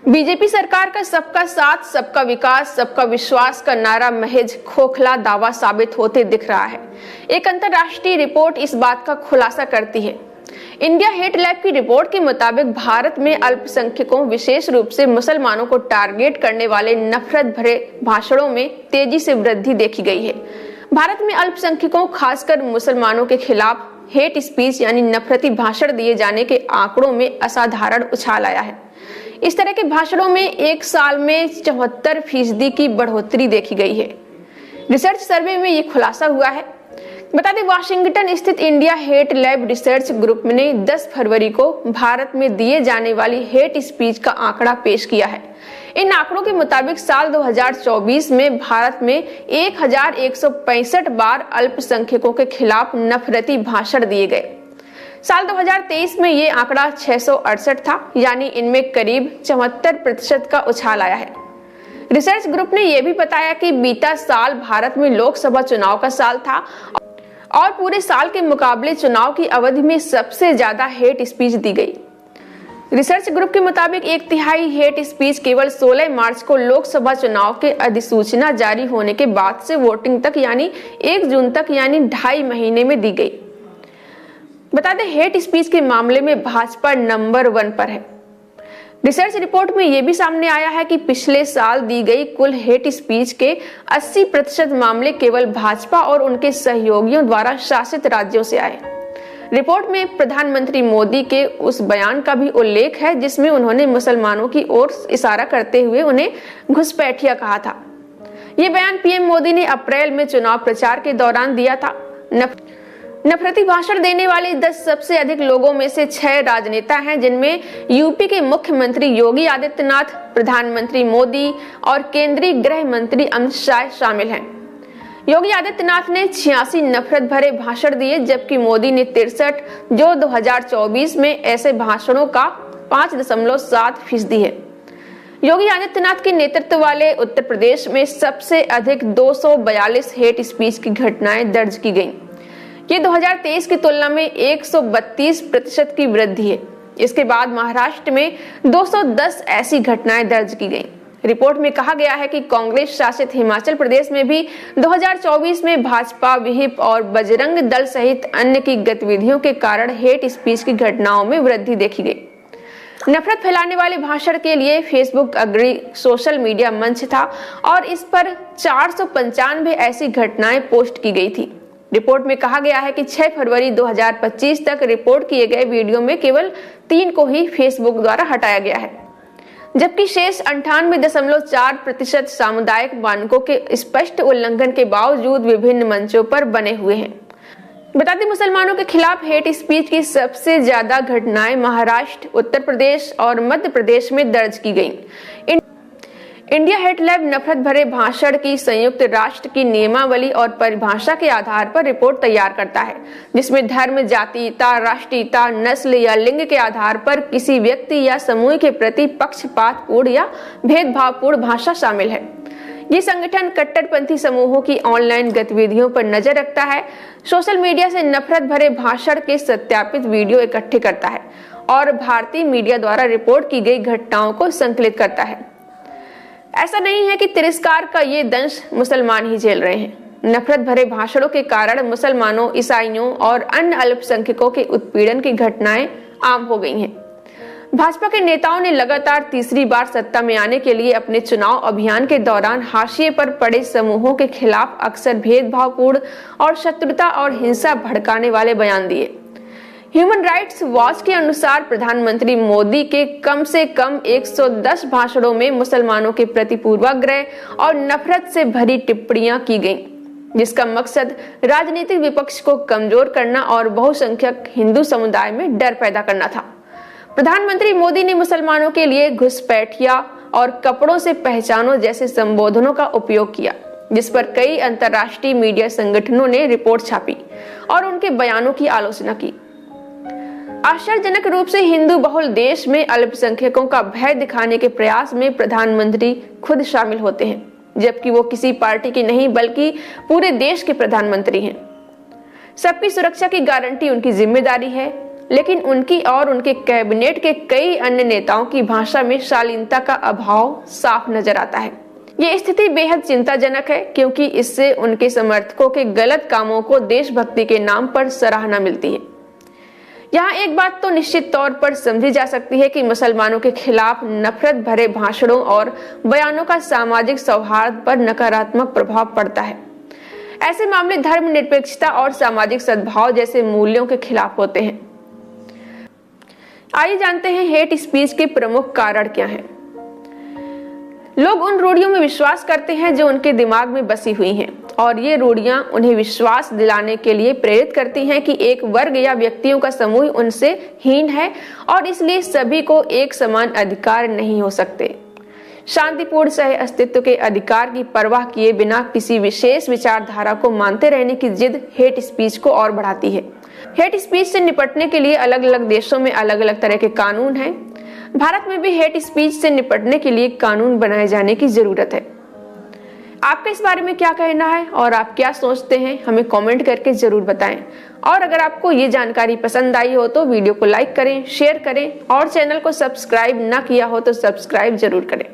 BJP सरकार का सबका साथ, सबका विकास, सबका विश्वास का नारा महज खोखला दावा साबित होते दिख रहा है। एक अंतर्राष्ट्रीय रिपोर्ट इस बात का खुलासा करती है। इंडिया हेट लैब की रिपोर्ट के मुताबिक भारत में अल्पसंख्यकों, विशेष रूप से मुसलमानों को टारगेट करने वाले नफरत भरे भाषणों में तेजी से वृद्धि देखी गई है। भारत में अल्पसंख्यकों, खासकर मुसलमानों के खिलाफ हेट स्पीच यानी नफरती भाषण दिए जाने के आंकड़ों में असाधारण उछाल आया है। इस तरह के भाषणों में एक साल में 74% की बढ़ोतरी देखी गई है। रिसर्च सर्वे में ये खुलासा हुआ है। बता दें, वाशिंगटन स्थित India hate lab research group ने 10 फरवरी को भारत में दिए जाने वाली हेट स्पीच का आंकड़ा पेश किया है। इन आंकड़ों के मुताबिक साल 2024 में भारत में 1165 बार अल्पसंख्यकों के खिलाफ नफरती भाषण दिए गए। साल 2023 में ये आंकड़ा 668 था, यानी इनमें करीब 74% का उछाल आया है। रिसर्च ग्रुप ने यह भी बताया कि बीता साल भारत में लोकसभा चुनाव का साल था और पूरे साल के मुकाबले चुनाव की अवधि में सबसे ज्यादा हेट स्पीच दी गई। रिसर्च ग्रुप के मुताबिक 1/3 हेट स्पीच केवल 16 मार्च को लोकसभा चुनाव के अधिसूचना जारी होने के बाद से वोटिंग तक यानी 1 जून तक यानी 2.5 महीने में दी गई। बता दें, हेट स्पीच के मामले में भाजपा नंबर 1 पर है। रिसर्च रिपोर्ट में यह भी सामने आया है कि पिछले साल दी गई कुल हेट स्पीच के 80% मामले केवल भाजपा और उनके सहयोगियों द्वारा शासित राज्यों से आए। रिपोर्ट में प्रधानमंत्री मोदी के उस बयान का भी उल्लेख है जिसमें उन्होंने मुसलमानों की ओर इशारा करते हुए उन्हें घुसपैठिया कहा था। ये बयान पीएम मोदी ने अप्रैल में चुनाव प्रचार के दौरान दिया था। नफरती भाषण देने वाले 10 सबसे अधिक लोगों में से 6 राजनेता हैं, जिनमें यूपी के मुख्यमंत्री योगी आदित्यनाथ, प्रधानमंत्री मोदी और केंद्रीय गृह मंत्री अमित शाह शामिल हैं। योगी आदित्यनाथ ने 86 नफरत भरे भाषण दिए, जबकि मोदी ने 63, जो 2024 में ऐसे भाषणों का 5.7% है। योगी आदित्यनाथ के नेतृत्व वाले उत्तर प्रदेश में सबसे अधिक 242 हेट स्पीच की घटनाएं दर्ज की गईं। ये 2023 की तुलना में 132% की वृद्धि है। इसके बाद महाराष्ट्र में 210 ऐसी घटनाएं दर्ज की गईं। रिपोर्ट में कहा गया है कि कांग्रेस शासित हिमाचल प्रदेश में भी 2024 में भाजपा, विहिप और बजरंग दल सहित अन्य की गतिविधियों के कारण हेट स्पीच की घटनाओं में वृद्धि देखी गई। नफरत फैलाने वाले भाषण के लिए फेसबुक अग्रणी सोशल मीडिया मंच था और इस पर 495 ऐसी घटनाएं पोस्ट की गई थी। रिपोर्ट में कहा गया है कि 6 फरवरी 2025 तक रिपोर्ट किए गए वीडियो में केवल 3 को ही फेसबुक द्वारा हटाया गया है, जबकि शेष 98.4% सामुदायिक मानकों के स्पष्ट उल्लंघन के बावजूद विभिन्न मंचों पर बने हुए हैं। बता दें, मुसलमानों के खिलाफ हेट स्पीच की सबसे ज्यादा घटनाएं महाराष्ट्र, उत्तर प्रदेश और मध्य प्रदेश में दर्ज की गईं। इंडिया हेट लैब नफरत भरे भाषण की संयुक्त राष्ट्र की नियमावली और परिभाषा के आधार पर रिपोर्ट तैयार करता है, जिसमें धर्म, जातीयता, राष्ट्रीयता, नस्ल या लिंग के आधार पर किसी व्यक्ति या समूह के प्रति पक्षपातपूर्ण या भेदभावपूर्ण भाषा शामिल है। ये संगठन कट्टरपंथी समूहों की ऑनलाइन गतिविधियों पर नजर रखता है, सोशल मीडिया से नफरत भरे भाषण के सत्यापित वीडियो इकट्ठे करता है और भारतीय मीडिया द्वारा रिपोर्ट की गई घटनाओं को संकलित करता है। ऐसा नहीं है कि तिरस्कार का ये दंश मुसलमान ही झेल रहे हैं। नफरत भरे भाषणों के कारण मुसलमानों, ईसाइयों और अन्य अल्पसंख्यकों के उत्पीड़न की घटनाएं आम हो गई हैं। भाजपा के नेताओं ने लगातार तीसरी बार सत्ता में आने के लिए अपने चुनाव अभियान के दौरान हाशिए पर पड़े समूहों के खिलाफ अक्सर भेदभावपूर्ण और शत्रुता और हिंसा भड़काने वाले बयान दिए। ह्यूमन राइट्स वॉच के अनुसार प्रधानमंत्री मोदी के कम से कम 110 भाषणों में मुसलमानों के प्रति पूर्वाग्रह और नफरत से भरी टिप्पणियां की गईं, जिसका मकसद राजनीतिक विपक्ष को कमजोर करना और बहुसंख्यक हिंदू समुदाय में डर पैदा करना था। प्रधानमंत्री मोदी ने मुसलमानों के लिए घुसपैठिया और कपड़ों से पहचानो जैसे संबोधनों का उपयोग किया, जिस पर कई अंतर्राष्ट्रीय मीडिया संगठनों ने रिपोर्ट छापी और उनके बयानों की आलोचना की। आश्चर्यजनक रूप से हिंदू बहुल देश में अल्पसंख्यकों का भय दिखाने के प्रयास में प्रधानमंत्री खुद शामिल होते हैं, जबकि वो किसी पार्टी की नहीं बल्कि पूरे देश के प्रधानमंत्री हैं। सबकी सुरक्षा की गारंटी उनकी जिम्मेदारी है। लेकिन उनकी और उनके कैबिनेट के कई अन्य नेताओं की भाषा में शालीनता का अभाव साफ नजर आता है। ये स्थिति बेहद चिंताजनक है, क्योंकि इससे उनके समर्थकों के गलत कामों को देशभक्ति के नाम पर सराहना मिलती है। यहाँ एक बात तो निश्चित तौर पर समझी जा सकती है कि मुसलमानों के खिलाफ नफरत भरे भाषणों और बयानों का सामाजिक सौहार्द पर नकारात्मक प्रभाव पड़ता है। ऐसे मामले धर्मनिरपेक्षता और सामाजिक सद्भाव जैसे मूल्यों के खिलाफ होते हैं। आइए जानते हैं हेट स्पीच के प्रमुख कारण क्या हैं। लोग उन रूढ़ियों में विश्वास करते हैं जो उनके दिमाग में बसी हुई हैं, और ये रूढ़ियां उन्हें विश्वास दिलाने के लिए प्रेरित करती हैं कि एक वर्ग या व्यक्तियों का समूह उनसे हीन है और इसलिए सभी को एक समान अधिकार नहीं हो सकते। शांतिपूर्ण सह अस्तित्व के अधिकार की परवाह किए बिना किसी विशेष विचारधारा को मानते रहने की जिद हेट स्पीच को और बढ़ाती है। हेट स्पीच से निपटने के लिए अलग अलग देशों में अलग अलग तरह के कानून हैं। भारत में भी हेट स्पीच से निपटने के लिए कानून बनाए जाने की जरूरत है। आपका इस बारे में क्या कहना है और आप क्या सोचते हैं, हमें कमेंट करके जरूर बताएं। और अगर आपको ये जानकारी पसंद आई हो तो वीडियो को लाइक करें, शेयर करें और चैनल को सब्सक्राइब ना किया हो तो सब्सक्राइब जरूर करें।